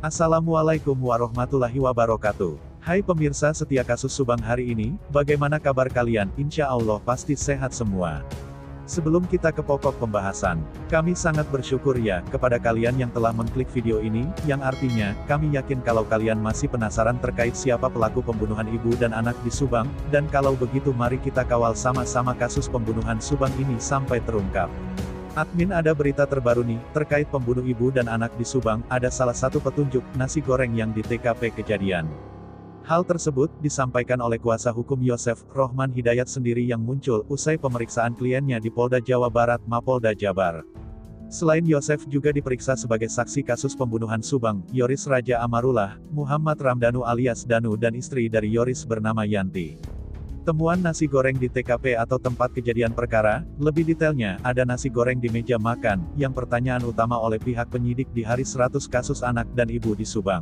Assalamualaikum warahmatullahi wabarakatuh. Hai pemirsa setia kasus Subang hari ini, bagaimana kabar kalian? Insya Allah pasti sehat semua. Sebelum kita ke pokok pembahasan, kami sangat bersyukur ya, kepada kalian yang telah mengklik video ini, yang artinya, kami yakin kalau kalian masih penasaran terkait siapa pelaku pembunuhan ibu dan anak di Subang, dan kalau begitu mari kita kawal sama-sama kasus pembunuhan Subang ini sampai terungkap. Admin ada berita terbaru nih, terkait pembunuh ibu dan anak di Subang, ada salah satu petunjuk, nasi goreng yang di TKP kejadian. Hal tersebut, disampaikan oleh kuasa hukum Yosef, Rohman Hidayat sendiri yang muncul, usai pemeriksaan kliennya di Polda Jawa Barat, Mapolda Jabar. Selain Yosef juga diperiksa sebagai saksi kasus pembunuhan Subang, Yoris Raja Amarullah, Muhammad Ramdhanu alias Danu dan istri dari Yoris bernama Yanti. Temuan nasi goreng di TKP atau tempat kejadian perkara, lebih detailnya, ada nasi goreng di meja makan, yang pertanyaan utama oleh pihak penyidik di hari 100 kasus anak dan ibu di Subang.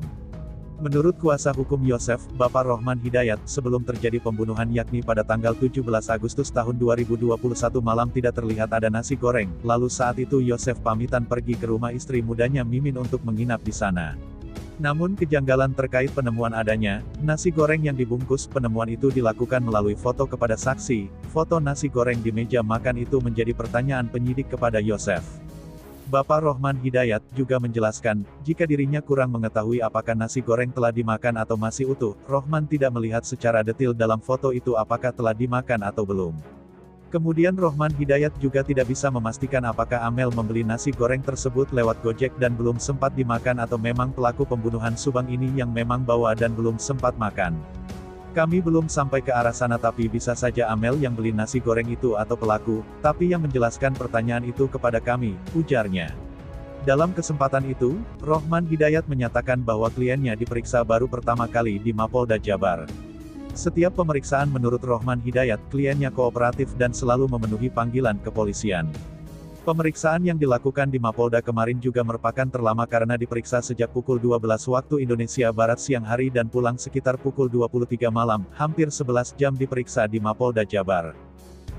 Menurut kuasa hukum Yosef, Bapak Rohman Hidayat, sebelum terjadi pembunuhan yakni pada tanggal 17 Agustus tahun 2021 malam tidak terlihat ada nasi goreng, lalu saat itu Yosef pamitan pergi ke rumah istri mudanya Mimin untuk menginap di sana. Namun kejanggalan terkait penemuan adanya nasi goreng yang dibungkus, penemuan itu dilakukan melalui foto kepada saksi. Foto nasi goreng di meja makan itu menjadi pertanyaan penyidik kepada Yosef. Bapak Rohman Hidayat juga menjelaskan, jika dirinya kurang mengetahui apakah nasi goreng telah dimakan atau masih utuh, Rohman tidak melihat secara detail dalam foto itu apakah telah dimakan atau belum. Kemudian Rohman Hidayat juga tidak bisa memastikan apakah Amel membeli nasi goreng tersebut lewat Gojek dan belum sempat dimakan atau memang pelaku pembunuhan Subang ini yang memang bawa dan belum sempat makan. Kami belum sampai ke arah sana tapi bisa saja Amel yang beli nasi goreng itu atau pelaku, tapi yang menjelaskan pertanyaan itu kepada kami, ujarnya. Dalam kesempatan itu, Rohman Hidayat menyatakan bahwa kliennya diperiksa baru pertama kali di Mapolda Jabar. Setiap pemeriksaan menurut Rohman Hidayat, kliennya kooperatif dan selalu memenuhi panggilan kepolisian. Pemeriksaan yang dilakukan di Mapolda kemarin juga merupakan terlama karena diperiksa sejak pukul 12 waktu Indonesia Barat siang hari dan pulang sekitar pukul 23 malam, hampir 11 jam diperiksa di Mapolda Jabar.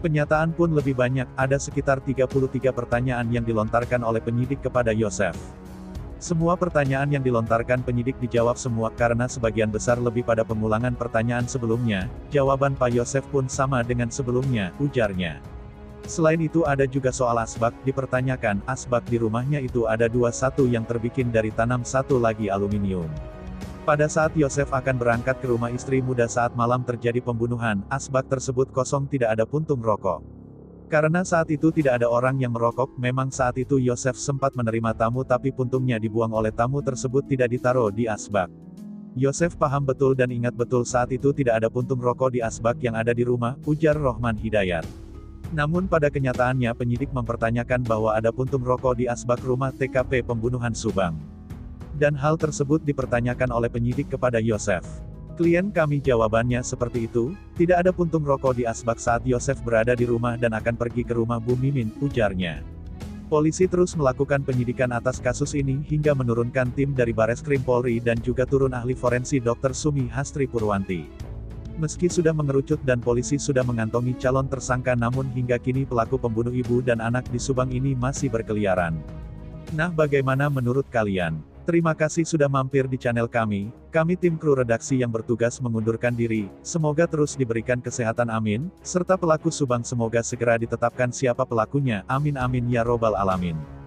Penyataan pun lebih banyak, ada sekitar 33 pertanyaan yang dilontarkan oleh penyidik kepada Yosef. Semua pertanyaan yang dilontarkan penyidik dijawab semua karena sebagian besar lebih pada pengulangan pertanyaan sebelumnya, jawaban Pak Yosef pun sama dengan sebelumnya, ujarnya. Selain itu ada juga soal asbak, dipertanyakan, asbak di rumahnya itu ada 21 yang terbikin dari tanam, satu lagi aluminium. Pada saat Yosef akan berangkat ke rumah istri muda saat malam terjadi pembunuhan, asbak tersebut kosong tidak ada puntung rokok. Karena saat itu tidak ada orang yang merokok, memang saat itu Yosef sempat menerima tamu tapi puntungnya dibuang oleh tamu tersebut tidak ditaruh di asbak. Yosef paham betul dan ingat betul saat itu tidak ada puntung rokok di asbak yang ada di rumah, ujar Rohman Hidayat. Namun pada kenyataannya penyidik mempertanyakan bahwa ada puntung rokok di asbak rumah TKP pembunuhan Subang. Dan hal tersebut dipertanyakan oleh penyidik kepada Yosef. Klien kami jawabannya seperti itu, tidak ada puntung rokok di asbak saat Yosef berada di rumah dan akan pergi ke rumah Bu Mimin, ujarnya. Polisi terus melakukan penyidikan atas kasus ini hingga menurunkan tim dari Bareskrim Polri dan juga turun ahli forensik Dr. Sumi Hastri Purwanti. Meski sudah mengerucut dan polisi sudah mengantongi calon tersangka namun hingga kini pelaku pembunuh ibu dan anak di Subang ini masih berkeliaran. Nah bagaimana menurut kalian? Terima kasih sudah mampir di channel kami tim kru redaksi yang bertugas mengundurkan diri, semoga terus diberikan kesehatan amin, serta pelaku Subang semoga segera ditetapkan siapa pelakunya, amin amin ya robbal alamin.